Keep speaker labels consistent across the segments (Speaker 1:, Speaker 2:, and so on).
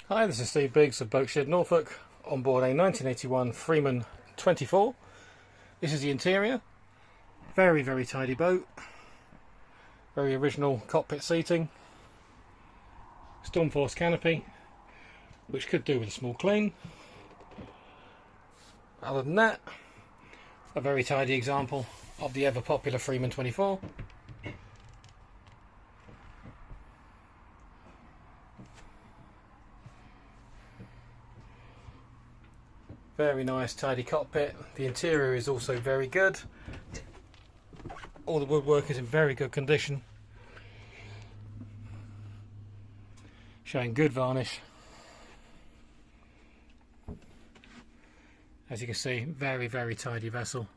Speaker 1: Hi, this is Steve Biggs of Boatshed, Norfolk, on board a 1981 Freeman 24. This is the interior. Very, very tidy boat. Very original cockpit seating. Stormforce canopy, which could do with a small clean. Other than that, a very tidy example of the ever popular Freeman 24. Very nice tidy cockpit. The interior is also very good. All the woodwork is in very good condition, showing good varnish. As you can see, very, very tidy vessel.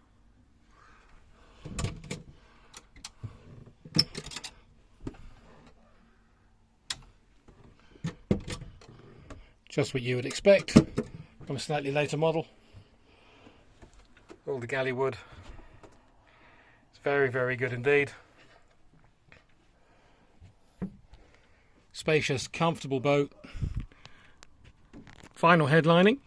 Speaker 1: Just what you would expect from a slightly later model. All the galley wood. It's very, very good indeed. Spacious, comfortable boat. Final headlining.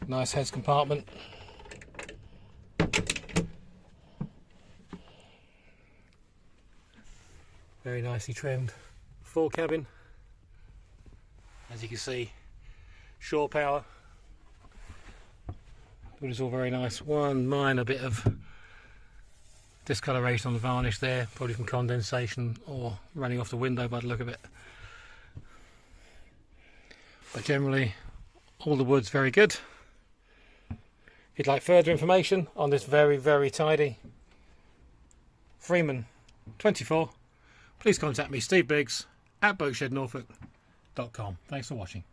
Speaker 1: Nice heads compartment. Very nicely trimmed fore cabin. As you can see, shore power. But it's all very nice. One minor bit of discoloration on the varnish there, probably from condensation or running off the window by the look of it. But generally, all the wood's very good. If you'd like further information on this very, very tidy Freeman 24, please contact me, Steve Biggs, at boatshednorfolk.com. Thanks for watching.